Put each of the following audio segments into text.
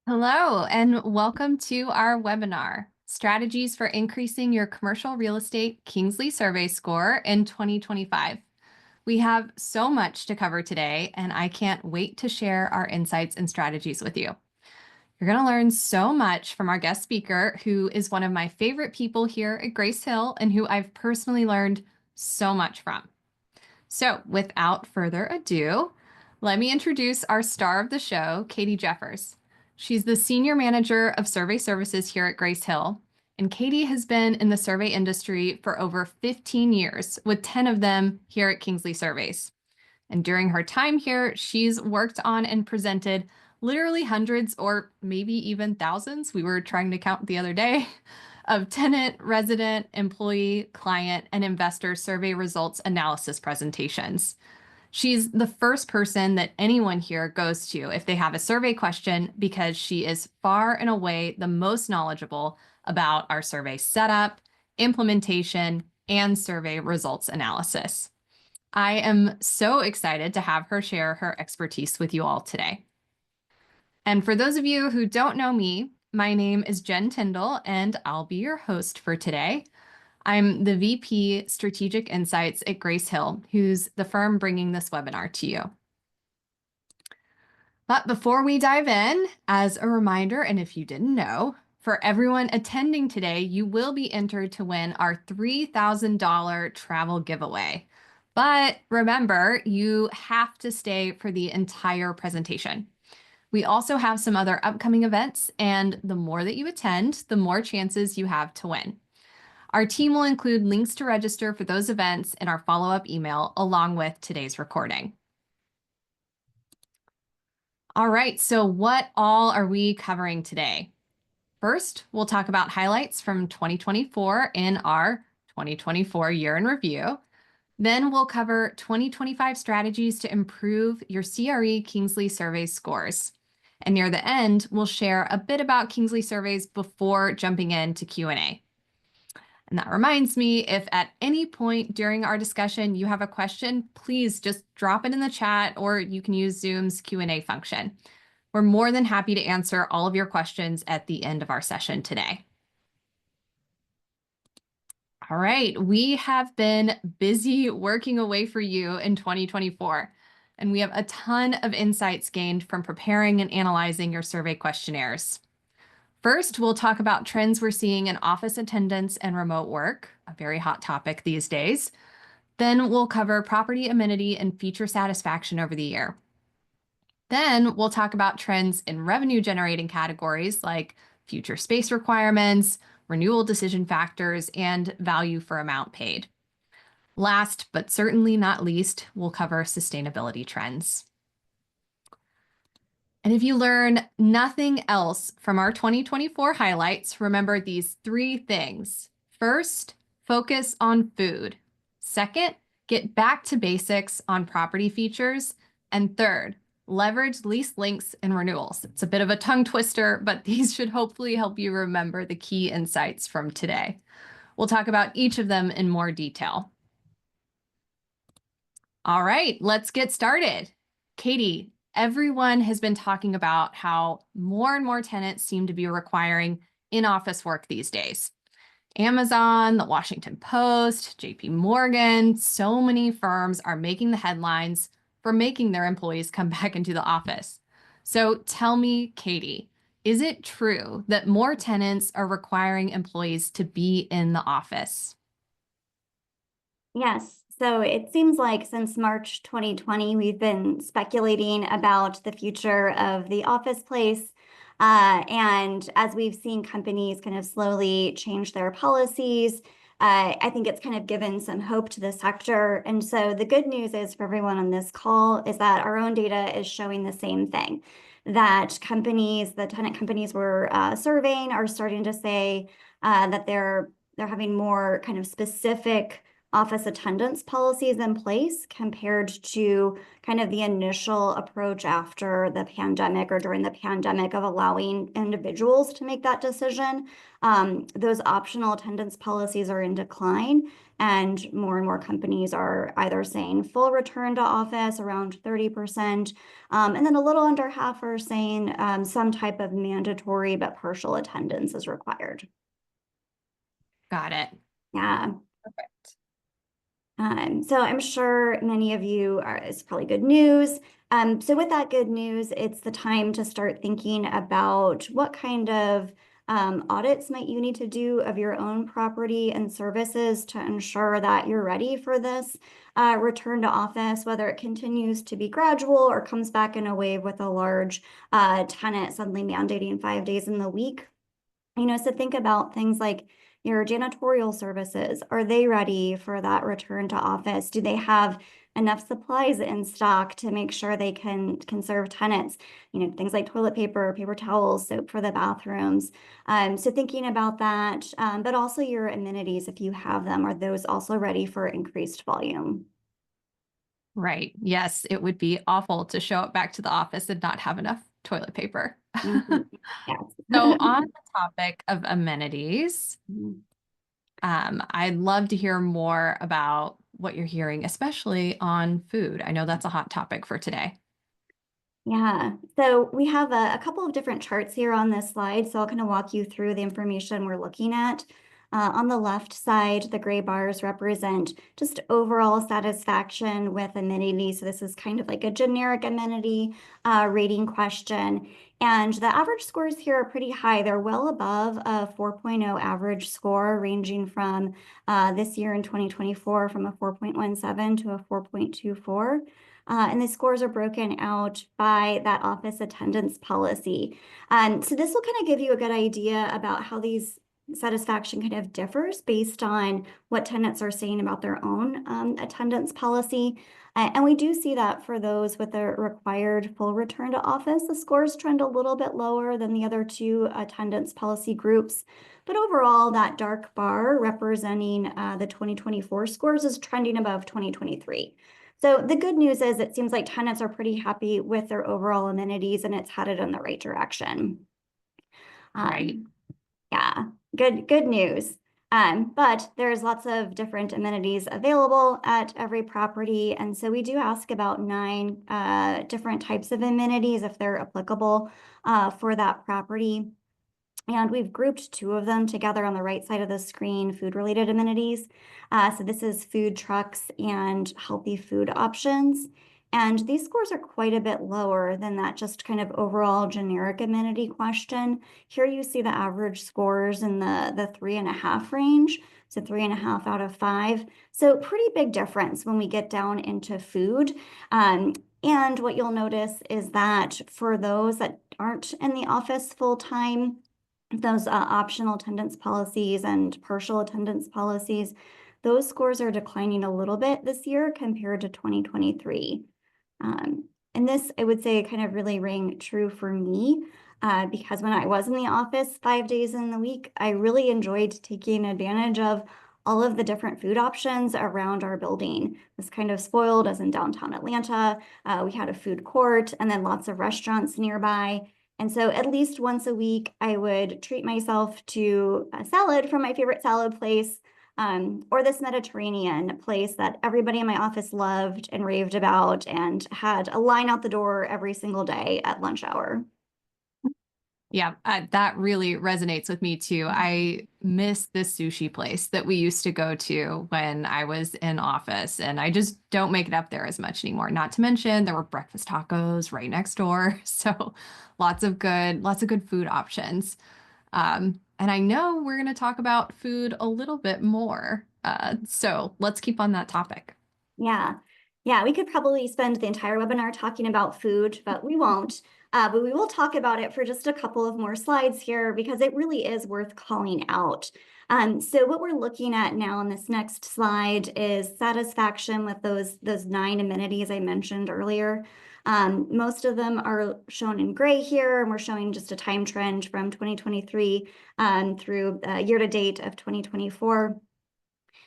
Hello, and welcome to our webinar, Strategies for Increasing Your Commercial Real Estate Kingsley Survey Score in 2025. We have so much to cover today, and I can't wait to share our insights and strategies with you. You're going to learn so much from our guest speaker, who is one of my favorite people here at Grace Hill and who I've personally learned so much from. So without further ado, let me introduce our star of the show, Katie Jeffers. She's the Senior Manager of Survey Services here at Grace Hill, and Katie has been in the survey industry for over 15 years, with 10 of them here at KingsleySurveys. And during her time here, she's worked on and presented literally hundreds or maybe even thousands, we were trying to count the other day, of tenant, resident, employee, client, and investor survey results analysis presentations. She's the first person that anyone here goes to if they have a survey question because she is far and away the most knowledgeable about our survey setup, implementation, and survey results analysis. I am so excited to have her share her expertise with you all today. And for those of you who don't know me, my name is Jen Tyndall, and I'll be your host for today. I'm the VP Strategic Insights at Grace Hill, who's the firm bringing this webinar to you. But before we dive in, as a reminder, and if you didn't know, for everyone attending today, you will be entered to win our $3,000 travel giveaway. But remember, you have to stay for the entire presentation. We also have some other upcoming events, and the more that you attend, the more chances you have to win. Our team will include links to register for those events in our follow-up email along with today's recording. All right, so what all are we covering today? First, we'll talk about highlights from 2024 in our 2024 year in review. Then we'll cover 2025 strategies to improve your CRE Kingsley Surveys scores. And near the end, we'll share a bit about Kingsley Surveys before jumping into Q&A. And that reminds me, if at any point during our discussion you have a question, please just drop it in the chat, or you can use Zoom's Q&A function. We're more than happy to answer all of your questions at the end of our session today. All right, we have been busy working away for you in 2024, and we have a ton of insights gained from preparing and analyzing your survey questionnaires. First, we'll talk about trends we're seeing in office attendance and remote work, a very hot topic these days. Then we'll cover property amenity and feature satisfaction over the year. Then we'll talk about trends in revenue generating categories like future space requirements, renewal decision factors, and value for amount paid. Last, but certainly not least, we'll cover sustainability trends. And if you learn nothing else from our 2024 highlights, remember these three things. First, focus on food. Second, get back to basics on property features. And third, leverage lease links and renewals. It's a bit of a tongue twister, but these should hopefully help you remember the key insights from today. We'll talk about each of them in more detail. All right, let's get started. Katie, everyone has been talking about how more and more tenants seem to be requiring in-office work these days. Amazon, the Washington Post, JP Morgan, so many firms are making the headlines for making their employees come back into the office. So tell me, Katie, is it true that more tenants are requiring employees to be in the office? Yes. So it seems like since March 2020, we've been speculating about the future of the office place. And as we've seen companies kind of slowly change their policies, I think it's kind of given some hope to the sector. And so the good news is for everyone on this call is that our own data is showing the same thing, that companies, the tenant companies we're surveying are starting to say that they're having more kind of specific office attendance policies in place compared to kind of the initial approach after the pandemic or during the pandemic of allowing individuals to make that decision. Those optional attendance policies are in decline, and more companies are either saying full return to office around 30%, and then a little under half are saying some type of mandatory but partial attendance is required. Got it. Yeah. Perfect. So I'm sure many of you it's probably good news. So with that good news, it's the time to start thinking about what kind of audits might you need to do of your own property and services to ensure that you're ready for this return to office, whether it continues to be gradual or comes back in a wave with a large tenant suddenly mandating 5 days in the week. So think about things like your janitorial services. Are they ready for that return to office? Do they have enough supplies in stock to make sure they can serve tenants? Things like toilet paper, paper towels, soap for the bathrooms. So thinking about that, but also your amenities, if you have them, are those also ready for increased volume? Right. Yes, it would be awful to show up back to the office and not have enough toilet paper. Mhm. Yes. So on the topic of amenities, Mhm. I'd love to hear more about what you're hearing, especially on food. I know that's a hot topic for today. Yeah, so we have a couple of different charts here on this slide, so I'll kind of walk you through the information we're looking at. On the left side, the gray bars represent just overall satisfaction with amenities. So this is kind of like a generic amenity rating question. And the average scores here are pretty high. They're well above a 4.0 average score, ranging from this year in 2024 from a 4.17 to a 4.24. And the scores are broken out by that office attendance policy. So this will kind of give you a good idea about how these satisfaction kind of differs based on what tenants are saying about their own attendance policy. And we do see that for those with a required full return to office, the scores trend a little bit lower than the other two attendance policy groups. But overall, that dark bar representing the 2024 scores is trending above 2023. So the good news is it seems like tenants are pretty happy with their overall amenities and it's headed in the right direction. Right. Yeah, good news. But there's lots of different amenities available at every property. And so we do ask about 9 different types of amenities if they're applicable for that property. And we've grouped 2 of them together on the right side of the screen, food-related amenities. So this is food trucks and healthy food options. And these scores are quite a bit lower than that just kind of overall generic amenity question. Here you see the average scores in the 3.5 range, so 3.5 out of 5. So pretty big difference when we get down into food. And what you'll notice is that for those that aren't in the office full-time, those optional attendance policies and partial attendance policies, those scores are declining a little bit this year compared to 2023. And this, I would say, kind of really rang true for me because when I was in the office 5 days in the week, I really enjoyed taking advantage of all of the different food options around our building. This kind of spoiled us in downtown Atlanta. We had a food court and then lots of restaurants nearby. And so at least once a week, I would treat myself to a salad from my favorite salad place, or this Mediterranean place that everybody in my office loved and raved about and had a line out the door every single day at lunch hour. Yeah, that really resonates with me too. I miss this sushi place that we used to go to when I was in office, and I just don't make it up there as much anymore. Not to mention there were breakfast tacos right next door, so lots of good food options. And I know we're going to talk about food a little bit more, so let's keep on that topic. Yeah. Yeah, we could probably spend the entire webinar talking about food, but we won't. But we will talk about it for just a couple of more slides here because it really is worth calling out. So what we're looking at now on this next slide is satisfaction with those 9 amenities I mentioned earlier. Most of them are shown in gray here, and we're showing just a time trend from 2023 through year to date of 2024.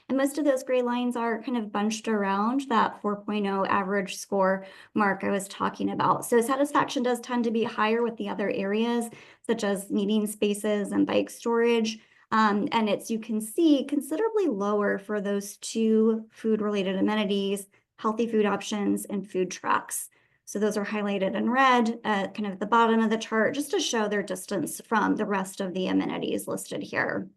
And most of those gray lines are kind of bunched around that 4.0 average score mark I was talking about. So satisfaction does tend to be higher with the other areas, such as meeting spaces and bike storage. And it's, you can see, considerably lower for those two food-related amenities, healthy food options, and food trucks. So those are highlighted in red at kind of the bottom of the chart, just to show their distance from the rest of the amenities listed here.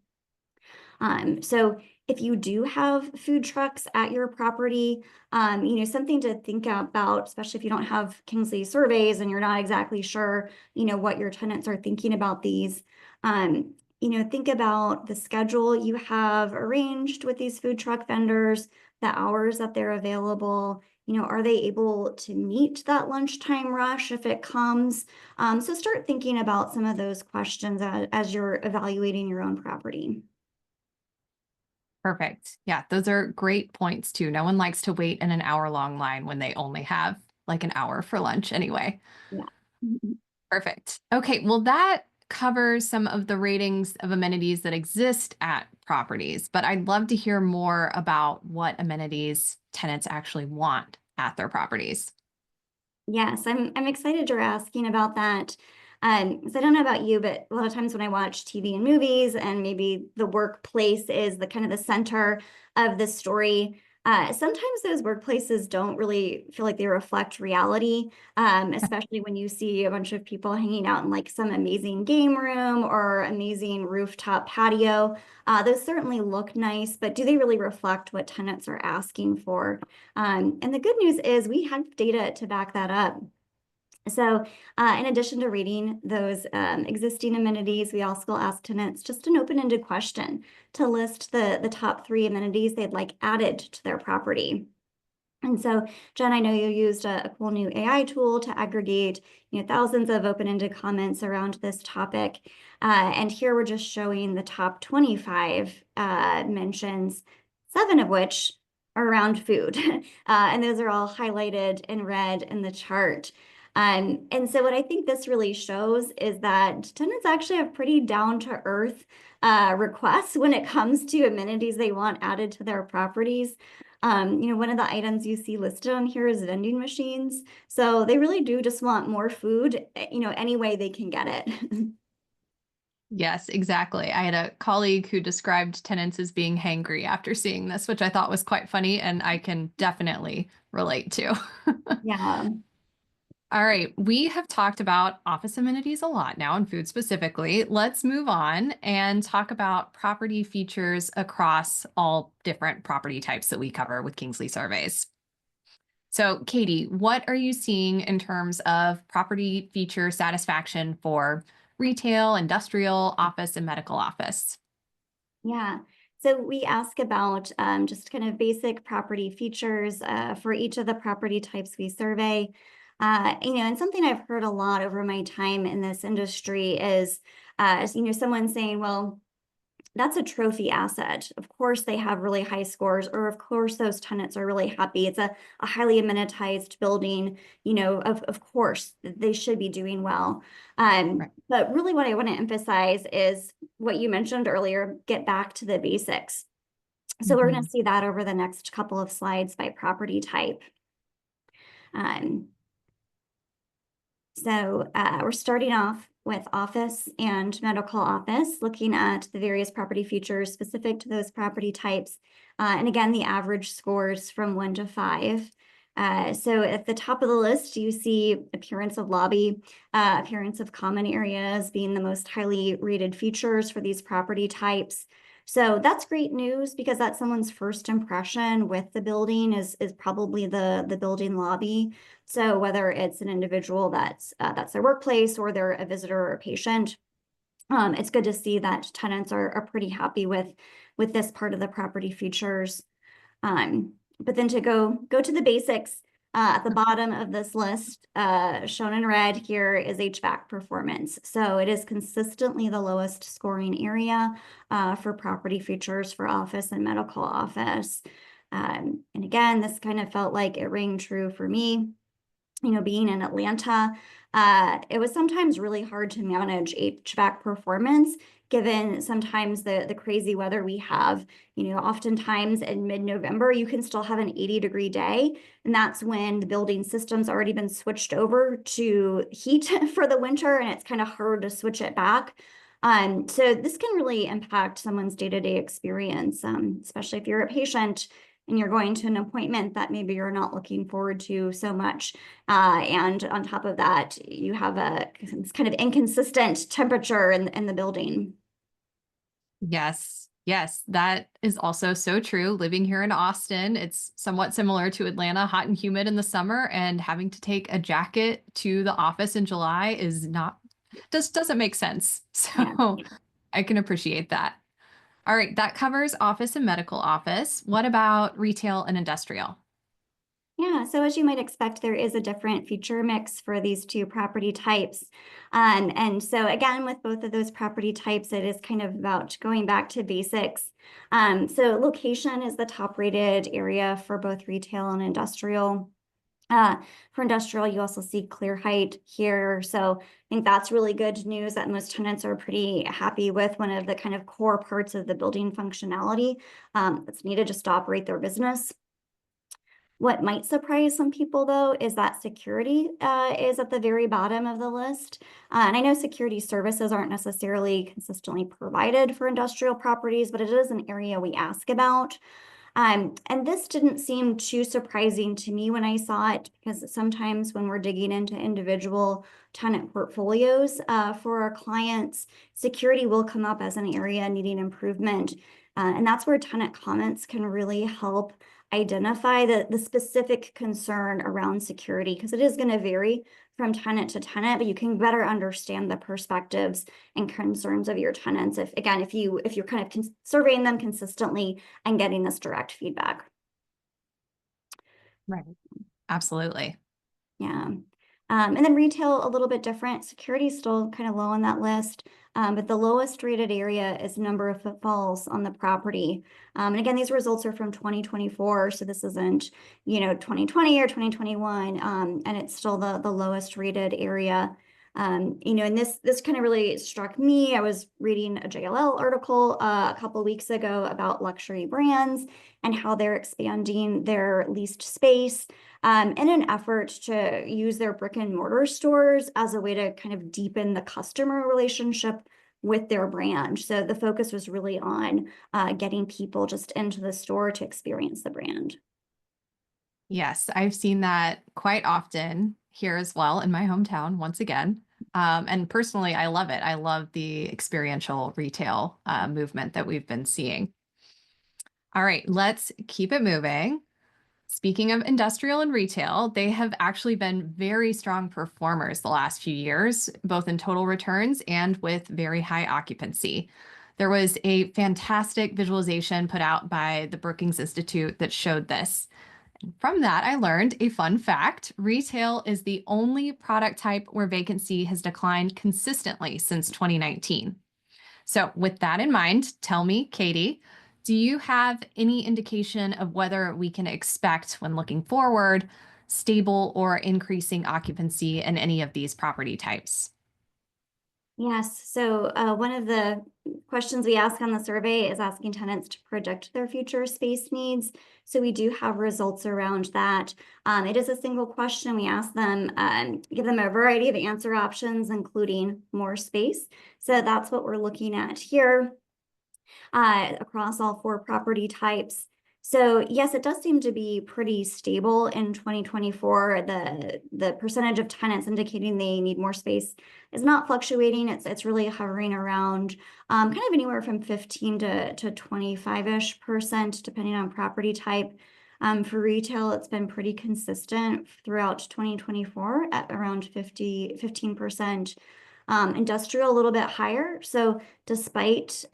So if you do have food trucks at your property, something to think about, especially if you don't have KingsleySurveys and you're not exactly sure, what your tenants are thinking about these. Think about the schedule you have arranged with these food truck vendors, the hours that they're available. Are they able to meet that lunchtime rush if it comes? So start thinking about some of those questions as you're evaluating your own property. Perfect. Yeah, those are great points too. No one likes to wait in an hour-long line when they only have like an hour for lunch anyway. Yeah. Mhm. Perfect. Okay, well, that covers some of the ratings of amenities that exist at properties, but I'd love to hear more about what amenities tenants actually want at their properties. Yes, I'm excited you're asking about that. 'Cause I don't know about you, but a lot of times when I watch TV and movies, and maybe the workplace is the kind of the center of the story, sometimes those workplaces don't really feel like they reflect reality, especially when you see a bunch of people hanging out in like some amazing game room or amazing rooftop patio. Those certainly look nice, but do they really reflect what tenants are asking for? And the good news is we have data to back that up. So in addition to reading those existing amenities, we also ask tenants just an open-ended question to list the top 3 amenities they'd like added to their property. And so, Jen, I know you used a cool new AI tool to aggregate, thousands of open-ended comments around this topic. And here we're just showing the top 25 mentions, 7 of which are around food. And those are all highlighted in red in the chart. And so what I think this really shows is that tenants actually have pretty down-to-earth requests when it comes to amenities they want added to their properties. One of the items you see listed on here is vending machines. So they really do just want more food, any way they can get it. Yes, exactly. I had a colleague who described tenants as being hangry after seeing this, which I thought was quite funny, and I can definitely relate to. Yeah. All right, we have talked about office amenities a lot now and food specifically. Let's move on and talk about property features across all different property types that we cover with KingsleySurveys. So, Katie, what are you seeing in terms of property feature satisfaction for retail, industrial, office, and medical office? Yeah. So we ask about just kind of basic property features for each of the property types we survey. And something I've heard a lot over my time in this industry is, someone saying, well, that's a trophy asset. Of course, they have really high scores, or of course, those tenants are really happy. It's a highly amenitized building. Of course, they should be doing well. Right. But really, what I want to emphasize is what you mentioned earlier, get back to the basics. So we're going Mhm. to see that over the next couple of slides by property type. Um, So we're starting off with office and medical office, looking at the various property features specific to those property types. And again, the average scores from 1 to 5. So at the top of the list, you see appearance of lobby, appearance of common areas being the most highly rated features for these property types. So that's great news because that's someone's first impression with the building is probably the building lobby. So whether it's an individual that's their workplace or they're a visitor or a patient, it's good to see that tenants are pretty happy with this part of the property features. But then to go to the basics, at the bottom of this list, shown in red here is HVAC performance. So it is consistently the lowest scoring area for property features for office and medical office. And again, this kind of felt like it rang true for me. Being in Atlanta, it was sometimes really hard to manage HVAC performance given sometimes the crazy weather we have. Oftentimes in mid-November, you can still have an 80-degree day, and that's when the building system's already been switched over to heat for the winter, and it's kind of hard to switch it back. So this can really impact someone's day-to-day experience, especially if you're a patient and you're going to an appointment that maybe you're not looking forward to so much. And on top of that, you have this kind of inconsistent temperature in the building. Yes. Yes, that is also so true. Living here in Austin, it's somewhat similar to Atlanta, hot and humid in the summer, and having to take a jacket to the office in July is not, just doesn't make sense. Yeah. So I can appreciate that. All right, that covers office and medical office. What about retail and industrial? Yeah, so as you might expect, there is a different feature mix for these two property types. And so again, with both of those property types, it is kind of about going back to basics. So location is the top rated area for both retail and industrial. For industrial, you also see clear height here. So I think that's really good news that most tenants are pretty happy with one of the kind of core parts of the building functionality that's needed just to operate their business. What might surprise some people, though, is that security is at the very bottom of the list. And I know security services aren't necessarily consistently provided for industrial properties, but it is an area we ask about. And this didn't seem too surprising to me when I saw it, because sometimes when we're digging into individual tenant portfolios for our clients, security will come up as an area needing improvement. And that's where tenant comments can really help identify the specific concern around security, because it is going to vary from tenant to tenant, but you can better understand the perspectives and concerns of your tenants if you're kind of surveying them consistently and getting this direct feedback. Right. Absolutely. Yeah. And then retail, a little bit different. Security is still kind of low on that list, but the lowest rated area is number of footfalls on the property. And again, these results are from 2024, so this isn't, 2020 or 2021, and it's still the lowest rated area. And this kind of really struck me. I was reading a JLL article a couple weeks ago about luxury brands and how they're expanding their leased space in an effort to use their brick and mortar stores as a way to kind of deepen the customer relationship with their brand. So the focus was really on getting people just into the store to experience the brand. Yes, I've seen that quite often here as well in my hometown, once again. And personally, I love it. I love the experiential retail movement that we've been seeing. All right, let's keep it moving. Speaking of industrial and retail, they have actually been very strong performers the last few years, both in total returns and with very high occupancy. There was a fantastic visualization put out by the Brookings Institute that showed this. From that, I learned a fun fact. Retail is the only product type where vacancy has declined consistently since 2019. So with that in mind, tell me, Katie, do you have any indication of whether we can expect, when looking forward, stable or increasing occupancy in any of these property types? Yes. So one of the questions we ask on the survey is asking tenants to predict their future space needs. So we do have results around that. It is a single question. We ask them, give them a variety of answer options, including more space. So that's what we're looking at here across all four property types. So yes, it does seem to be pretty stable in 2024. The percentage of tenants indicating they need more space is not fluctuating. It's really hovering around kind of anywhere from 15 to 25-ish%, depending on property type. For retail, it's been pretty consistent throughout 2024 at around 15%. Industrial a little bit higher. So despite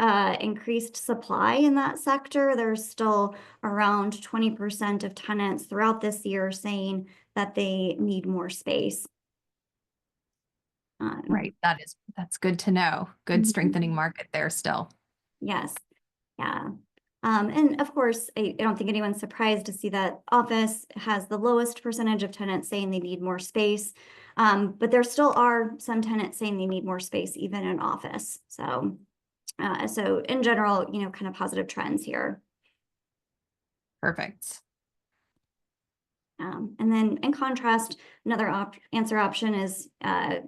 increased supply in that sector, there's still around 20% of tenants throughout this year saying that they need more space. Right. That's good to know. Good strengthening market there still. Yes. Yeah. And of course, I don't think anyone's surprised to see that office has the lowest percentage of tenants saying they need more space. But there still are some tenants saying they need more space, even in office. So So in general, kind of positive trends here. Perfect. And then in contrast, another answer option is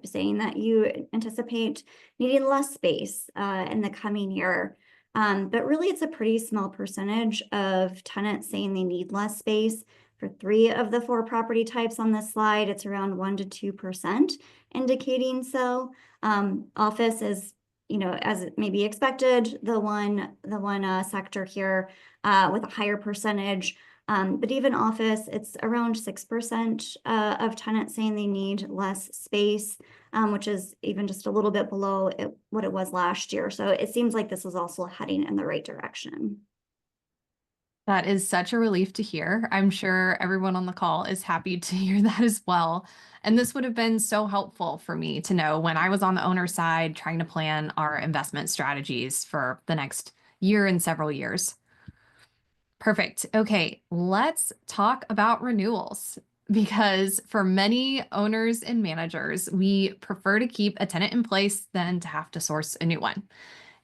saying that you anticipate needing less space in the coming year. But really, it's a pretty small percentage of tenants saying they need less space. For 3 of the 4 property types on this slide, it's around 1 to 2% indicating so. Office is, as it may be expected, the one sector here with a higher percentage. But even office, it's around 6% of tenants saying they need less space, which is even just a little bit below what it was last year. So it seems like this is also heading in the right direction. That is such a relief to hear. I'm sure everyone on the call is happy to hear that as well. And this would have been so helpful for me to know when I was on the owner side trying to plan our investment strategies for the next year and several years. Perfect. Okay, let's talk about renewals because for many owners and managers, we prefer to keep a tenant in place than to have to source a new one.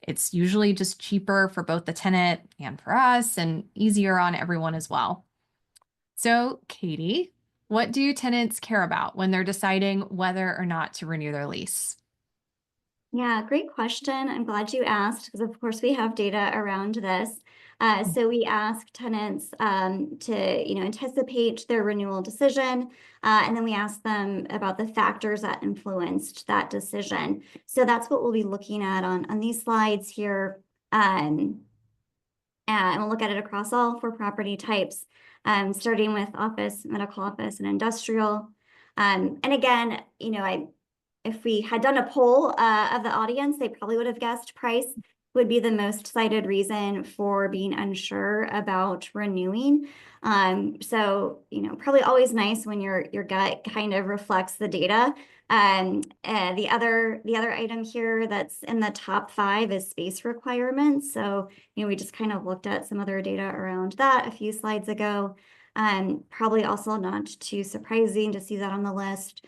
It's usually just cheaper for both the tenant and for us and easier on everyone as well. So, Katie, what do tenants care about when they're deciding whether or not to renew their lease? Yeah, great question. I'm glad you asked because, of course, we have data around this. So we ask tenants to, anticipate their renewal decision, and then we ask them about the factors that influenced that decision. So that's what we'll be looking at on these slides here. And we'll look at it across all 4 property types, starting with office, medical office, and industrial. And again, if we had done a poll of the audience, they probably would have guessed price would be the most cited reason for being unsure about renewing. So, probably always nice when your gut kind of reflects the data. The other item here that's in the top 5 is space requirements. So, we just kind of looked at some other data around that a few slides ago. Probably also not too surprising to see that on the list.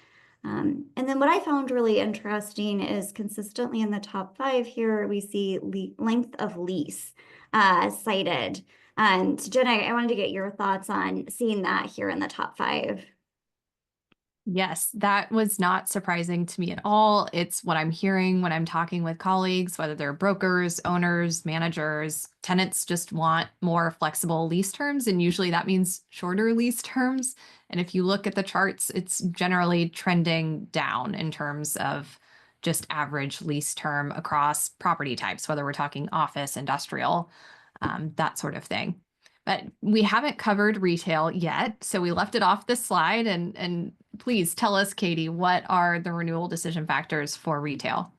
And then what I found really interesting is consistently in the top 5 here, we see length of lease cited. So Jen, I wanted to get your thoughts on seeing that here in the top 5. Yes, that was not surprising to me at all. It's what I'm hearing when I'm talking with colleagues, whether they're brokers, owners, managers. Tenants just want more flexible lease terms, and usually that means shorter lease terms. And if you look at the charts, it's generally trending down in terms of just average lease term across property types, whether we're talking office, industrial, that sort of thing. But we haven't covered retail yet, so we left it off this slide. And please tell us, Katie, what are the renewal decision factors for retail?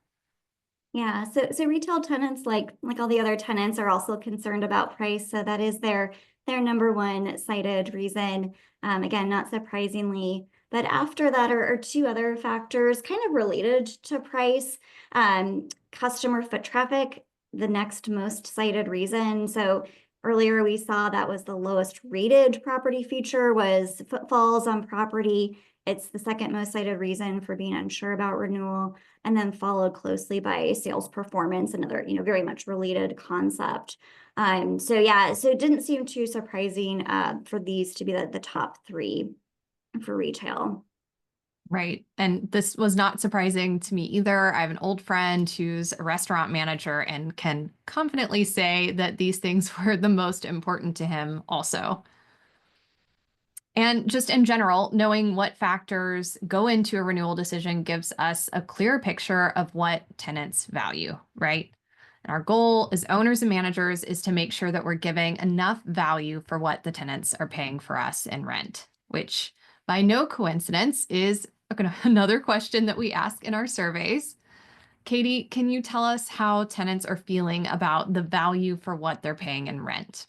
Yeah, so retail tenants, like all the other tenants, are also concerned about price. So that is their number 1 cited reason. Again, not surprisingly. But after that are 2 other factors kind of related to price. Customer foot traffic, the next most cited reason. So earlier we saw that was the lowest rated property feature was footfalls on property. It's the second most cited reason for being unsure about renewal, and then followed closely by sales performance, another, very much related concept. So it didn't seem too surprising for these to be the top 3 for retail. Right. And this was not surprising to me either. I have an old friend who's a restaurant manager and can confidently say that these things were the most important to him also. And just in general, knowing what factors go into a renewal decision gives us a clear picture of what tenants value, right? And our goal as owners and managers is to make sure that we're giving enough value for what the tenants are paying for us in rent, which by no coincidence is another question that we ask in our surveys. Katie, can you tell us how tenants are feeling about the value for what they're paying in rent?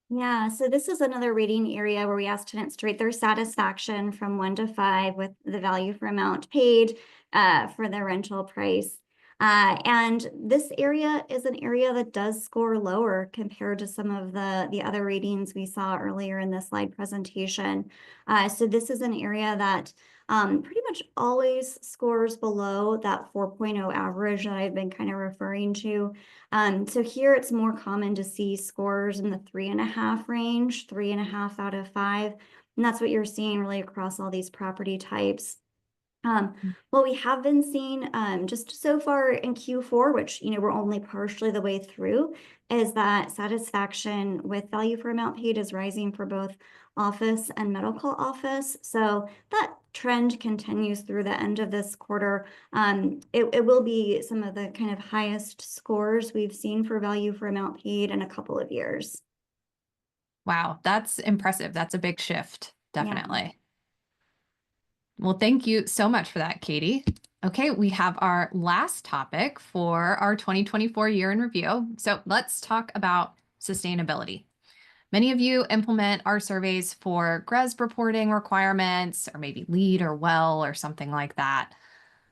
Yeah, so this is another rating area where we ask tenants to rate their satisfaction from 1 to 5 with the value for amount paid for their rental price. And this area is an area that does score lower compared to some of the other ratings we saw earlier in the slide presentation. So this is an area that pretty much always scores below that 4.0 average that I've been kind of referring to. So here it's more common to see scores in the 3.5 range, 3.5 out of 5. And that's what you're seeing really across all these property types. What we have been seeing just so far in Q4, which, we're only partially the way through, is that satisfaction with value for amount paid is rising for both office and medical office. So that trend continues through the end of this quarter. It will be some of the kind of highest scores we've seen for value for amount paid in a couple of years. Wow, that's impressive. That's a big shift, Yeah. definitely. Well, thank you so much for that, Katie. Okay, we have our last topic for our 2024 year in review. So let's talk about sustainability. Many of you implement our surveys for GRESB reporting requirements, or maybe LEED or WELL or something like that.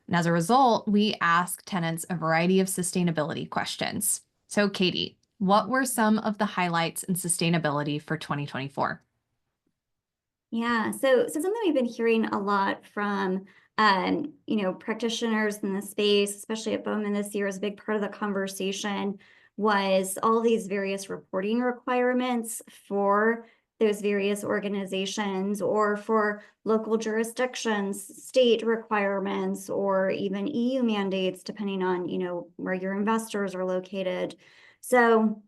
And as a result, we ask tenants a variety of sustainability questions. So, Katie, what were some of the highlights in sustainability for 2024? Yeah, so something we've been hearing a lot from practitioners in the space, especially at Bowman this year, is a big part of the conversation was all these various reporting requirements for those various organizations or for local jurisdictions, state requirements, or even EU mandates, depending on, where your investors are located. So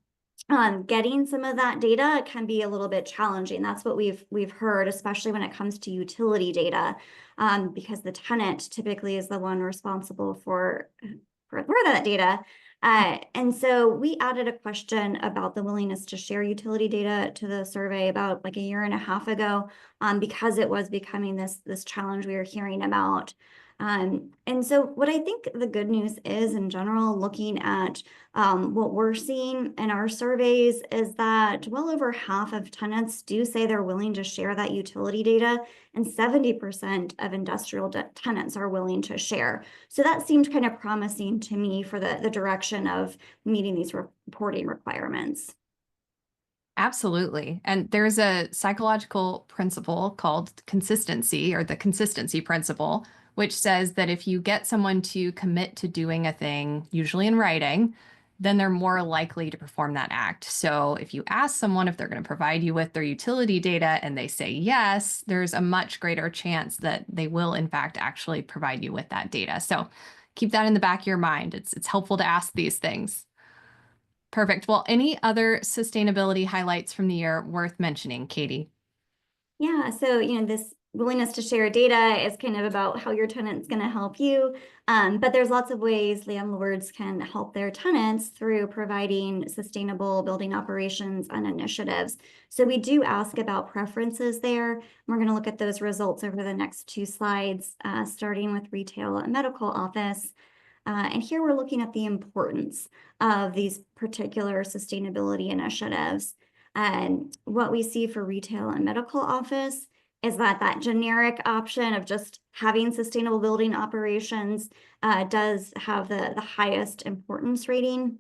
getting some of that data can be a little bit challenging. That's what we've heard, especially when it comes to utility data, because the tenant typically is the one responsible for that data. And so we added a question about the willingness to share utility data to the survey about like a year and a half ago, because it was becoming this challenge we were hearing about. And so what I think the good news is in general, looking at what we're seeing in our surveys is that well over half of tenants do say they're willing to share that utility data, and 70% of industrial tenants are willing to share. So that seemed kind of promising to me for the direction of meeting these reporting requirements. Absolutely. And there's a psychological principle called consistency, or the consistency principle, which says that if you get someone to commit to doing a thing, usually in writing, then they're more likely to perform that act. So if you ask someone if they're going to provide you with their utility data and they say yes, there's a much greater chance that they will, in fact, actually provide you with that data. So keep that in the back of your mind. It's helpful to ask these things. Perfect. Well, any other sustainability highlights from the year worth mentioning, Katie? Yeah, so this willingness to share data is kind of about how your tenant's going to help you. But there's lots of ways landlords can help their tenants through providing sustainable building operations and initiatives. So we do ask about preferences there. We're going to look at those results over the next 2 slides, starting with retail and medical office. And here we're looking at the importance of these particular sustainability initiatives. And what we see for retail and medical office is that generic option of just having sustainable building operations does have the highest importance rating.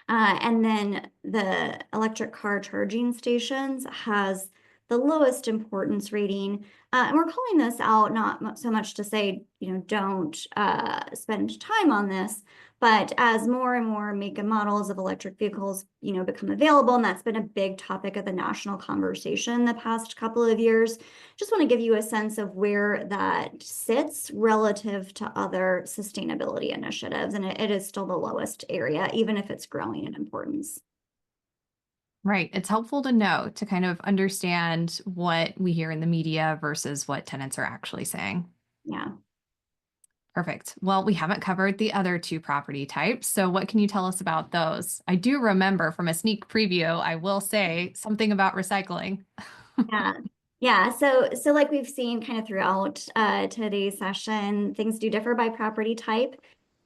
And then the electric car charging stations has the lowest importance rating. And we're calling this out not so much to say, don't spend time on this, but as more and more make and models of electric vehicles, become available, and that's been a big topic of the national conversation the past couple of years. Just want to give you a sense of where that sits relative to other sustainability initiatives, and it is still the lowest area, even if it's growing in importance. Right. It's helpful to know to kind of understand what we hear in the media versus what tenants are actually saying. Yeah. Perfect. Well, we haven't covered the other 2 property types. So what can you tell us about those? I do remember from a sneak preview, I will say something about recycling. Yeah. Yeah. So like we've seen kind of throughout today's session, things do differ by property type.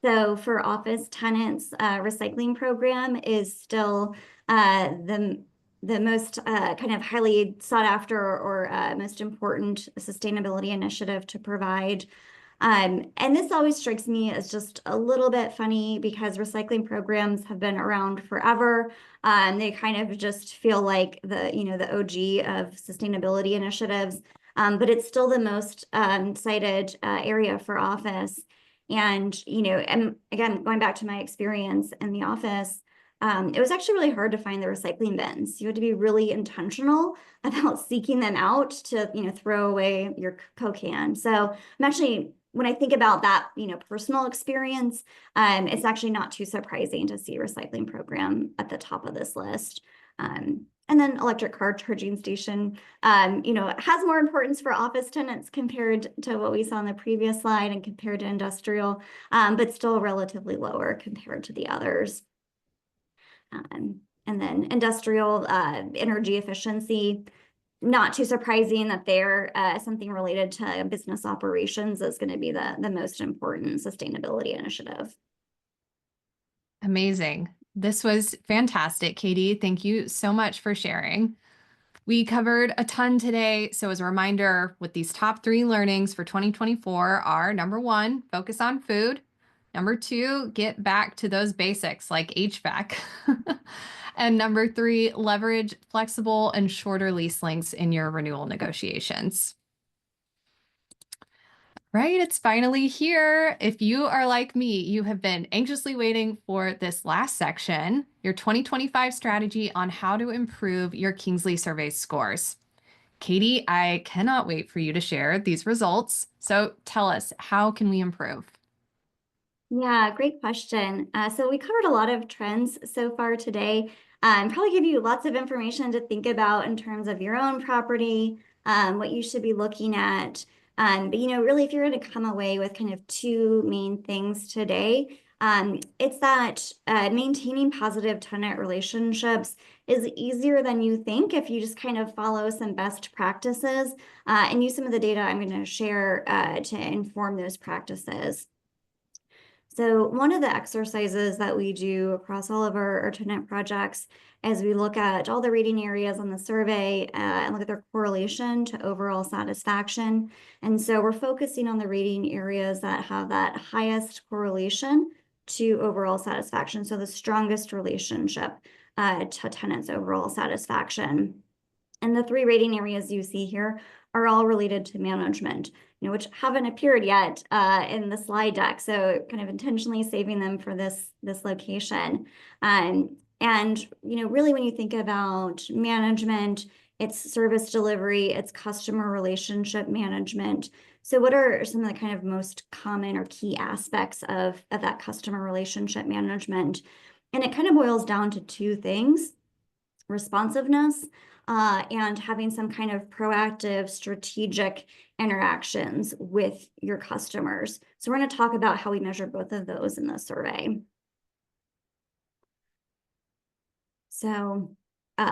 So for office tenants, recycling program is still the most kind of highly sought after or most important sustainability initiative to provide. And this always strikes me as just a little bit funny because recycling programs have been around forever. They kind of just feel like the OG of sustainability initiatives. but it's still the most cited area for office. And, and again, going back to my experience in the office, it was actually really hard to find the recycling bins. You had to be really intentional about seeking them out to, throw away your Coke can. So I'm actually, when I think about that, personal experience, it's actually not too surprising to see a recycling program at the top of this list. And then electric car charging station, has more importance for office tenants compared to what we saw on the previous slide and compared to industrial, but still relatively lower compared to the others. And then industrial energy efficiency, not too surprising that they're something related to business operations is going to be the most important sustainability initiative. Amazing. This was fantastic, Katie. Thank you so much for sharing. We covered a ton today. So as a reminder, with these top 3 learnings for 2024 are number 1, focus on food. Number 2, get back to those basics like HVAC. And number 3, leverage flexible and shorter lease lengths in your renewal negotiations. Right, it's finally here. If you are like me, you have been anxiously waiting for this last section, your 2025 strategy on how to improve your Kingsley Surveys scores. Katie, I cannot wait for you to share these results. So tell us, how can we improve? Yeah, great question. So we covered a lot of trends so far today. Probably give you lots of information to think about in terms of your own property, what you should be looking at. But really, if you're going to come away with kind of 2 main things today, it's that maintaining positive tenant relationships is easier than you think if you just kind of follow some best practices and use some of the data I'm going to share to inform those practices. So one of the exercises that we do across all of our tenant projects is we look at all the rating areas on the survey and look at their correlation to overall satisfaction. And so we're focusing on the rating areas that have that highest correlation to overall satisfaction. So the strongest relationship to tenants' overall satisfaction. And the 3 rating areas you see here are all related to management, which haven't appeared yet in the slide deck. So kind of intentionally saving them for this location. And really when you think about management, it's service delivery, it's customer relationship management. So what are some of the kind of most common or key aspects of that customer relationship management? And it kind of boils down to 2 things: responsiveness and having some kind of proactive strategic interactions with your customers. So we're going to talk about how we measure both of those in the survey. So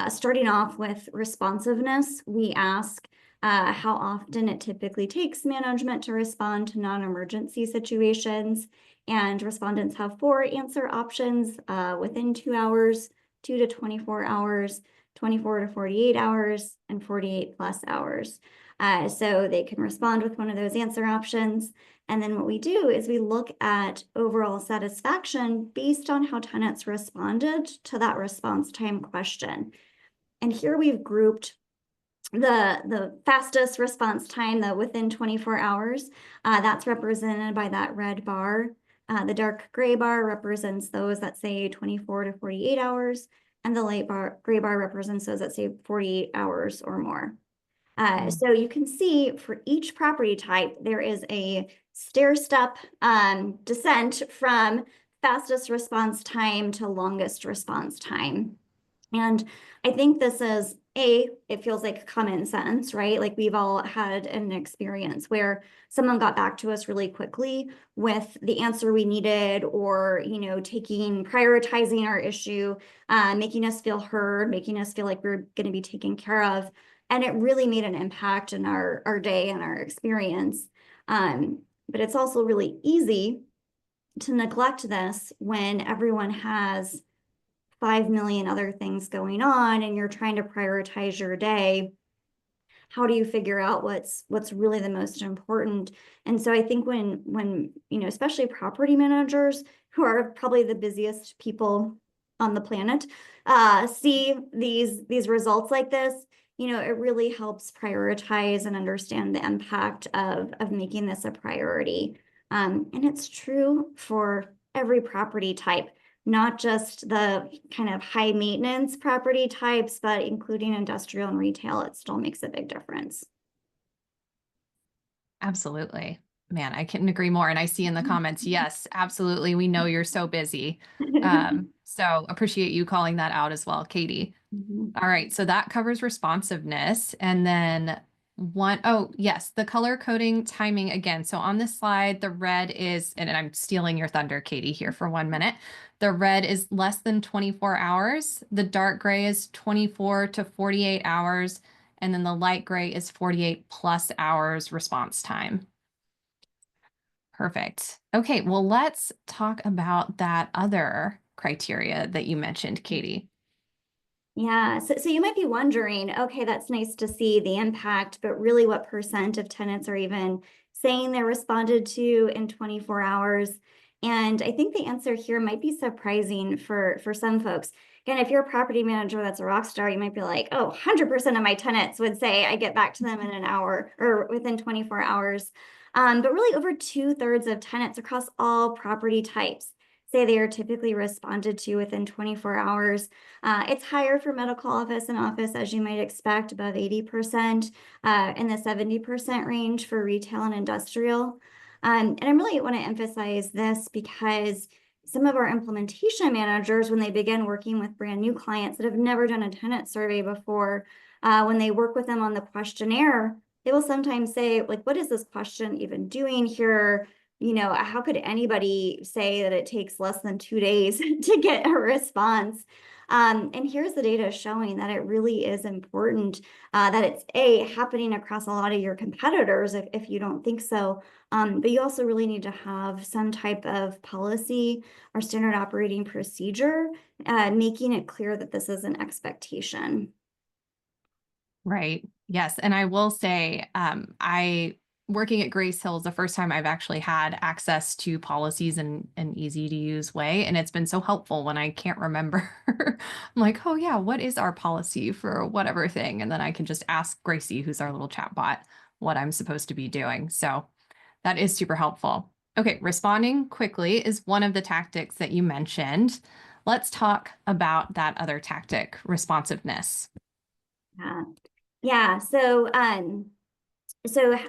starting off with responsiveness, we ask how often it typically takes management to respond to non-emergency situations. And respondents have 4 answer options: within 2 hours, 2 to 24 hours, 24 to 48 hours, and 48 plus hours. So they can respond with one of those answer options. And then what we do is we look at overall satisfaction based on how tenants responded to that response time question. And here we've grouped the fastest response time, the within 24 hours. That's represented by that red bar. The dark gray bar represents those that say 24 to 48 hours. And the light gray bar represents those that say 48 hours or more. So you can see for each property type, there is a stair-step descent from fastest response time to longest response time. And I think this is it feels like common sense, right? Like we've all had an experience where someone got back to us really quickly with the answer we needed, or, prioritizing our issue, making us feel heard, making us feel like we're going to be taken care of. And it really made an impact in our day and our experience. But it's also really easy to neglect this when everyone has 5 million other things going on and you're trying to prioritize your day. How do you figure out what's really the most important? And so I think when especially property managers, who are probably the busiest people on the planet, see these results like this, it really helps prioritize and understand the impact of making this a priority. And it's true for every property type, not just the kind of high maintenance property types, but including industrial and retail, it still makes a big difference. Absolutely. Man, I couldn't agree more. And I see in the comments, yes, absolutely. We know you're so busy. So appreciate you calling that out as well, Katie. Mhm. All right, so that covers responsiveness. And then oh, yes, the color coding timing again. So on this slide, the red is, and I'm stealing your thunder, Katie, here for 1 minute. The red is less than 24 hours. The dark gray is 24 to 48 hours. And then the light gray is 48 plus hours response time. Perfect. Okay, well, let's talk about that other criteria that you mentioned, Katie. Yeah, so you might be wondering, okay, that's nice to see the impact, but really what percent of tenants are even saying they're responded to in 24 hours? And I think the answer here might be surprising for some folks. Again, if you're a property manager that's a rock star, you might be like, oh, 100% of my tenants would say I get back to them in an hour or within 24 hours. But really over 2/3 of tenants across all property types say they are typically responded to within 24 hours. It's higher for medical office and office, as you might expect, above 80%, in the 70% range for retail and industrial. And I really want to emphasize this because some of our implementation managers, when they begin working with brand new clients that have never done a tenant survey before, when they work with them on the questionnaire, they will sometimes say, like, what is this question even doing here? How could anybody say that it takes less than 2 days to get a response? And here's the data showing that it really is important, that it's happening across a lot of your competitors if you don't think so. But you also really need to have some type of policy or standard operating procedure, making it clear that this is an expectation. Right. Yes. And I will say, I working at Grace Hill is the first time I've actually had access to policies in an easy to use way. And it's been so helpful when I can't remember. I'm like, oh yeah, what is our policy for whatever thing? And then I can just ask Gracie, who's our little chat bot, what I'm supposed to be doing. So that is super helpful. Okay, responding quickly is one of the tactics that you mentioned. Let's talk about that other tactic, responsiveness. Yeah. Yeah. So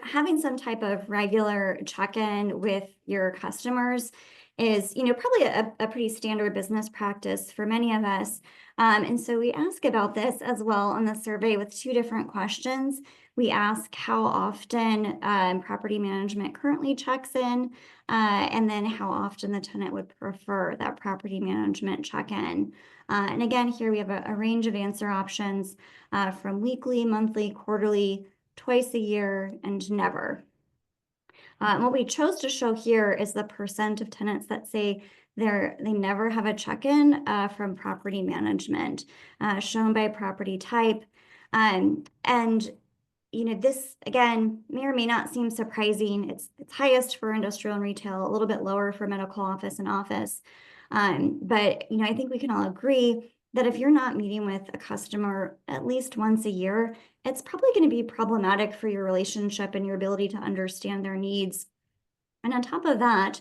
having some type of regular check-in with your customers is, probably a pretty standard business practice for many of us. And so we ask about this as well on the survey with two different questions. We ask how often property management currently checks in, and then how often the tenant would prefer that property management check-in. And again, here we have a range of answer options from weekly, monthly, quarterly, twice a year, and never. And what we chose to show here is the percent of tenants that say they never have a check-in from property management, shown by property type. And this again may or may not seem surprising. It's highest for industrial and retail, a little bit lower for medical office and office. But I think we can all agree that if you're not meeting with a customer at least once a year, it's probably going to be problematic for your relationship and your ability to understand their needs. And on top of that,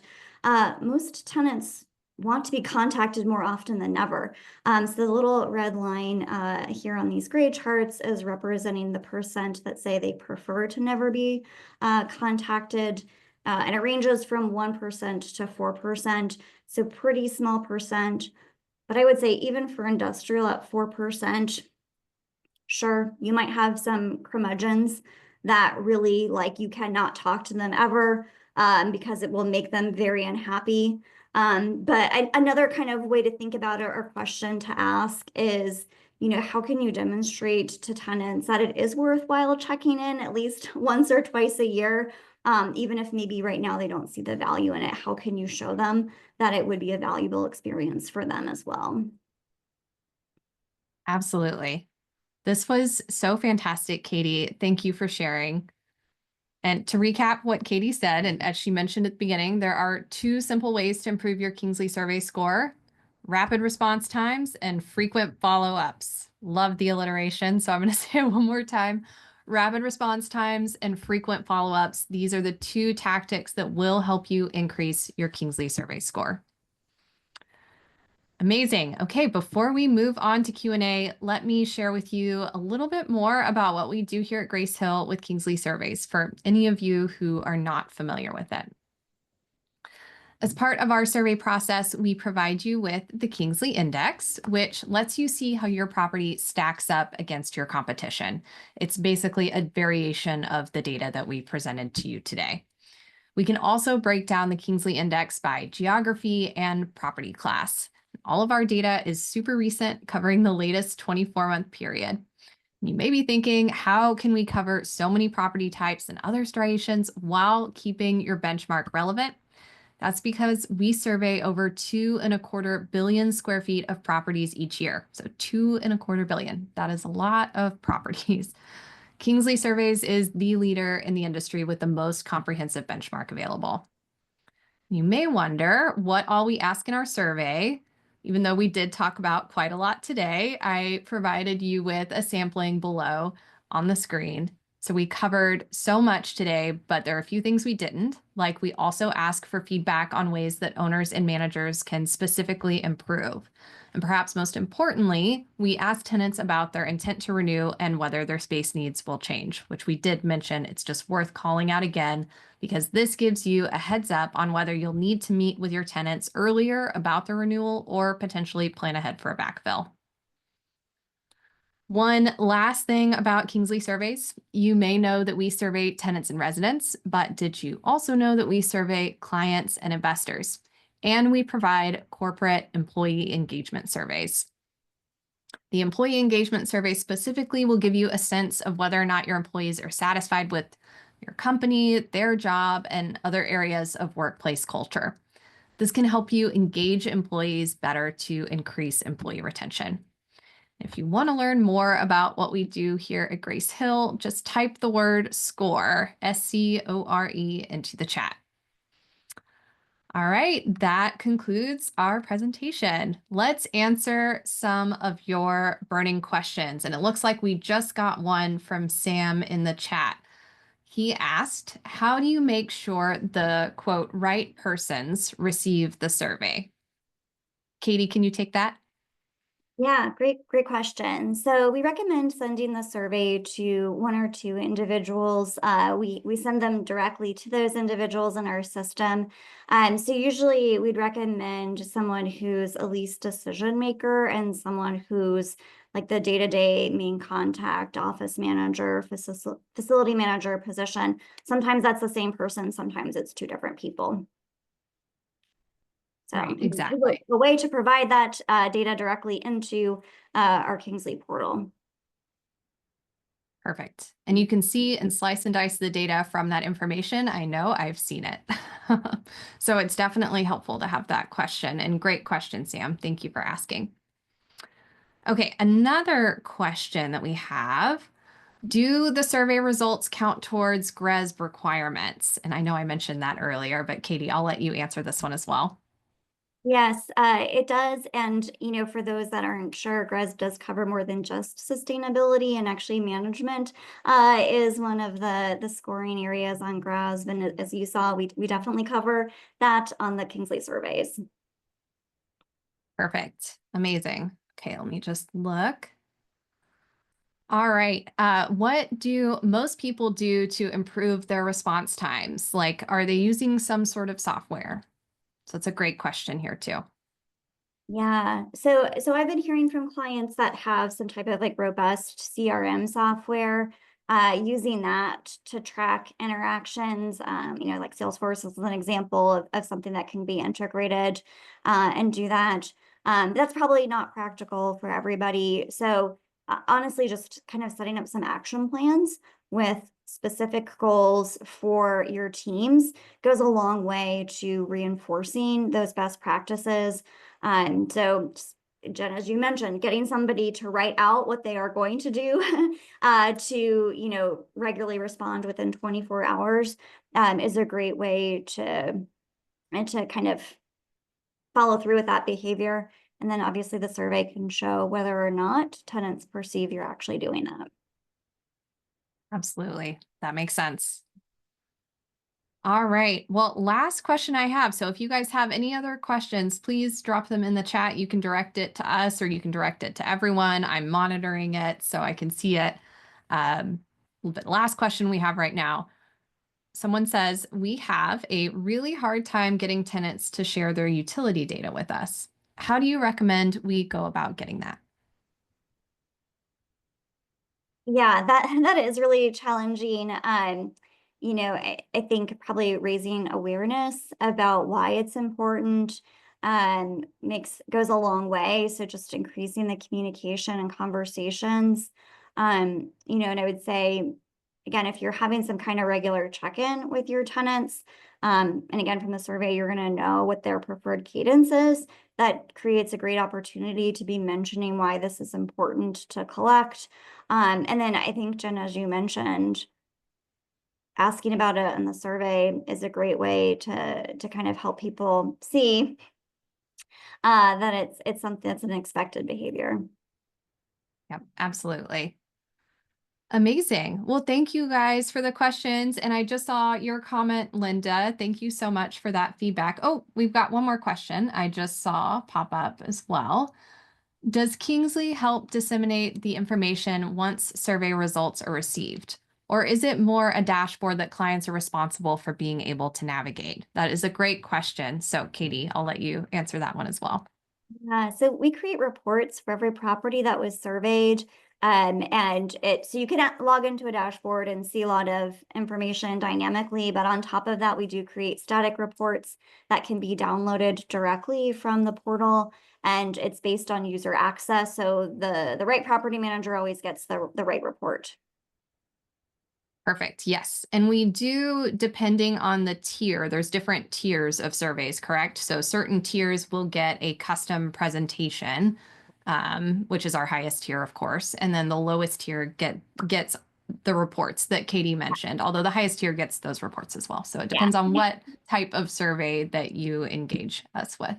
most tenants want to be contacted more often than never. So the little red line here on these gray charts is representing the percent that say they prefer to never be contacted. And it ranges from 1% to 4%, so pretty small percent. But I would say even for industrial at 4%, sure, you might have some curmudgeons that really like you cannot talk to them ever because it will make them very unhappy. But another kind of way to think about it or question to ask is, how can you demonstrate to tenants that it is worthwhile checking in at least once or twice a year, even if maybe right now they don't see the value in it? How can you show them that it would be a valuable experience for them as well? Absolutely. This was so fantastic, Katie. Thank you for sharing. And to recap what Katie said, and as she mentioned at the beginning, there are two simple ways to improve your Kingsley survey score: rapid response times, and frequent follow-ups. Love the alliteration, so I'm going to say it one more time. Rapid response times and frequent follow-ups. These are the two tactics that will help you increase your Kingsley survey score. Amazing. Okay, before we move on to Q&A, let me share with you a little bit more about what we do here at Grace Hill with Kingsley Surveys for any of you who are not familiar with it. As part of our survey process, we provide you with the Kingsley Index, which lets you see how your property stacks up against your competition. It's basically a variation of the data that we presented to you today. We can also break down the Kingsley Index by geography and property class. All of our data is super recent, covering the latest 24-month period. You may be thinking, how can we cover so many property types and other striations while keeping your benchmark relevant? That's because we survey over 2.25 billion square feet of properties each year. So 2.25 billion, that is a lot of properties. Kingsley Surveys is the leader in the industry with the most comprehensive benchmark available. You may wonder what all we ask in our survey. Even though we did talk about quite a lot today, I provided you with a sampling below on the screen. So we covered so much today, but there are a few things we didn't. Like, we also ask for feedback on ways that owners and managers can specifically improve. And perhaps most importantly, we ask tenants about their intent to renew and whether their space needs will change, which we did mention. It's just worth calling out again, because this gives you a heads up on whether you'll need to meet with your tenants earlier about the renewal or potentially plan ahead for a backfill. One last thing about Kingsley Surveys, you may know that we survey tenants and residents, but did you also know that we survey clients and investors? And we provide corporate employee engagement surveys. The employee engagement survey specifically will give you a sense of whether or not your employees are satisfied with your company, their job, and other areas of workplace culture. This can help you engage employees better to increase employee retention. If you want to learn more about what we do here at Grace Hill, just type the word SCORE, S-C-O-R-E, into the chat. All right, that concludes our presentation. Let's answer some of your burning questions. And it looks like we just got one from Sam in the chat. He asked, how do you make sure the, quote, right persons receive the survey? Katie, can you take that? Yeah, great question. So we recommend sending the survey to one or two individuals. We send them directly to those individuals in our system. So usually we'd recommend someone who's a lease decision maker and someone who's like the day-to-day main contact, office manager, facility manager position. Sometimes that's the same person, sometimes it's two different people. So right, exactly. a way to provide that data directly into our Kingsley portal. Perfect. And you can see and slice and dice the data from that information. I know, I've seen it. So it's definitely helpful to have that question. And great question, Sam. Thank you for asking. Okay, another question that we have. Do the survey results count towards GRESB requirements? And I know I mentioned that earlier, but Katie, I'll let you answer this one as well. Yes, it does. And, for those that aren't sure, GRESB does cover more than just sustainability, and actually management is one of the scoring areas on GRESB. And as you saw, we definitely cover that on the Kingsley surveys. Perfect. Amazing. Okay, let me just look. All right. What do most people do to improve their response times? Like, are they using some sort of software? So it's a great question here too. Yeah. So I've been hearing from clients that have some type of like robust CRM software, using that to track interactions. Like Salesforce is an example of something that can be integrated and do that. That's probably not practical for everybody. So honestly, just kind of setting up some action plans with specific goals for your teams goes a long way to reinforcing those best practices. So Jen, as you mentioned, getting somebody to write out what they are going to do to, regularly respond within 24 hours is a great way to kind of follow through with that behavior. And then obviously the survey can show whether or not tenants perceive you're actually doing that. Absolutely. That makes sense. All right. Well, last question I have. So if you guys have any other questions, please drop them in the chat. You can direct it to us or you can direct it to everyone. I'm monitoring it so I can see it. But last question we have right now. Someone says, we have a really hard time getting tenants to share their utility data with us. How do you recommend we go about getting that? Yeah, that is really challenging. I think probably raising awareness about why it's important goes a long way. So just increasing the communication and conversations. And I would say, again, if you're having some kind of regular check-in with your tenants, and again, from the survey, you're going to know what their preferred cadence is. That creates a great opportunity to be mentioning why this is important to collect. And then I think, Jen, as you mentioned, asking about it in the survey is a great way to kind of help people see that it's something that's an expected behavior. Yep, absolutely. Amazing. Well, thank you guys for the questions. And I just saw your comment, Linda. Thank you so much for that feedback. Oh, we've got one more question I just saw pop up as well. Does Kingsley help disseminate the information once survey results are received? Or is it more a dashboard that clients are responsible for being able to navigate? That is a great question. So, Katie, I'll let you answer that one as well. So we create reports for every property that was surveyed. So you can log into a dashboard and see a lot of information dynamically, but on top of that, we do create static reports that can be downloaded directly from the portal, and it's based on user access. So the right property manager always gets the right report. Perfect. Yes. And we do, depending on the tier, there's different tiers of surveys, correct? So certain tiers will get a custom presentation, which is our highest tier, of course. And then the lowest tier gets the reports that Katie mentioned, although the highest tier gets those reports as well. So it depends on what type of survey that you engage us with.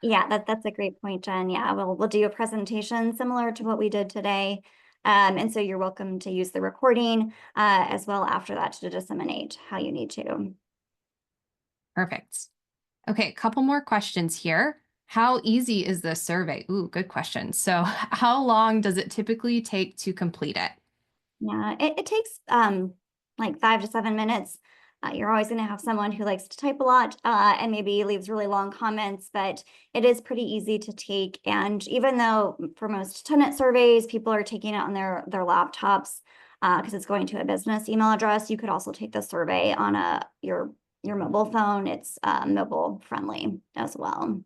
Yeah, that's a great point, Jen. Yeah, we'll do a presentation similar to what we did today. And so you're welcome to use the recording as well after that to disseminate how you need to. Perfect. Okay, a couple more questions here. How easy is this survey? Ooh, good question. So how long does it typically take to complete it? Yeah, it takes like 5 to 7 minutes. You're always going to have someone who likes to type a lot and maybe leaves really long comments, but it is pretty easy to take. And even though for most tenant surveys, people are taking it on their laptops because it's going to a business email address, you could also take the survey on your mobile phone. It's mobile friendly as well.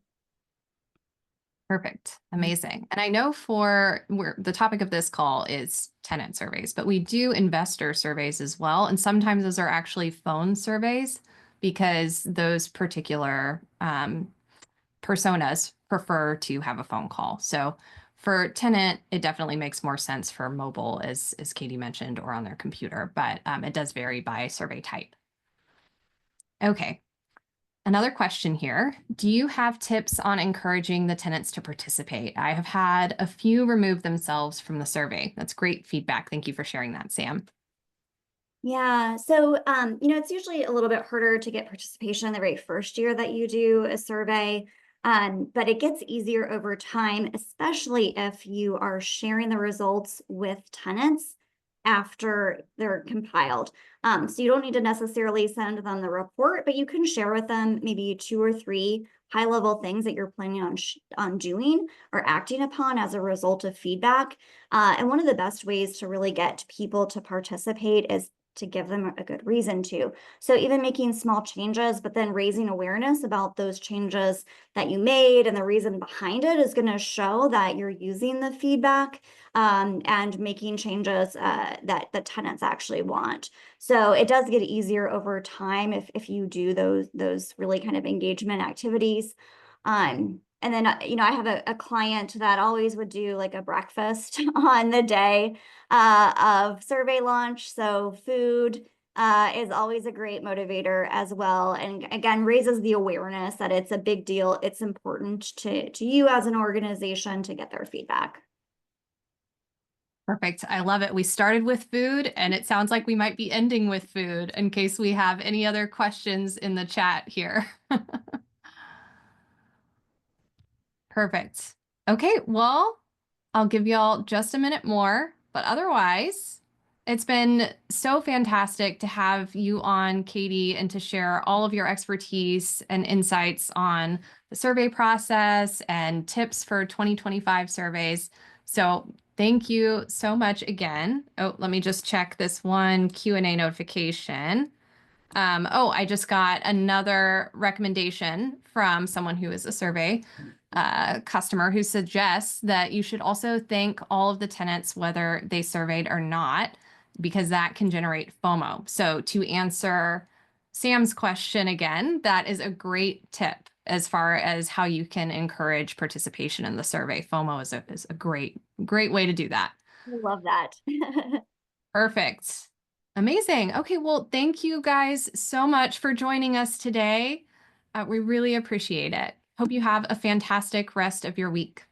Perfect. Amazing. And I know the topic of this call is tenant surveys, but we do investor surveys as well. And sometimes those are actually phone surveys because those particular personas prefer to have a phone call. So for tenant, it definitely makes more sense for mobile, as Katie mentioned, or on their computer, but it does vary by survey type. Okay. Another question here. Do you have tips on encouraging the tenants to participate? I have had a few remove themselves from the survey. That's great feedback. Thank you for sharing that, Sam. Yeah, so it's usually a little bit harder to get participation in the very first year that you do a survey, but it gets easier over time, especially if you are sharing the results with tenants after they're compiled. So you don't need to necessarily send them the report, but you can share with them maybe 2 or 3 high-level things that you're planning on doing or acting upon as a result of feedback. And one of the best ways to really get people to participate is to give them a good reason to. So even making small changes, but then raising awareness about those changes that you made and the reason behind it is going to show that you're using the feedback and making changes that the tenants actually want. So it does get easier over time if you do those really kind of engagement activities. And then, I have a client that always would do like a breakfast on the day of survey launch. So food, is always a great motivator as well. And again, raises the awareness that it's a big deal. It's important to you as an organization to get their feedback. Perfect. I love it. We started with food, and it sounds like we might be ending with food in case we have any other questions in the chat here. Perfect. Okay, well, I'll give y'all just a minute more, but otherwise, it's been so fantastic to have you on, Katie, and to share all of your expertise and insights on the survey process and tips for 2025 surveys. So thank you so much again. Oh, let me just check this one Q&A notification. I just got another recommendation from someone who is a survey customer who suggests that you should also thank all of the tenants, whether they surveyed or not, because that can generate FOMO. So to answer Sam's question again, that is a great tip as far as how you can encourage participation in the survey. FOMO is a great way to do that. I love that. Perfect. Amazing. Okay, well, thank you guys so much for joining us today. We really appreciate it. Hope you have a fantastic rest of your week.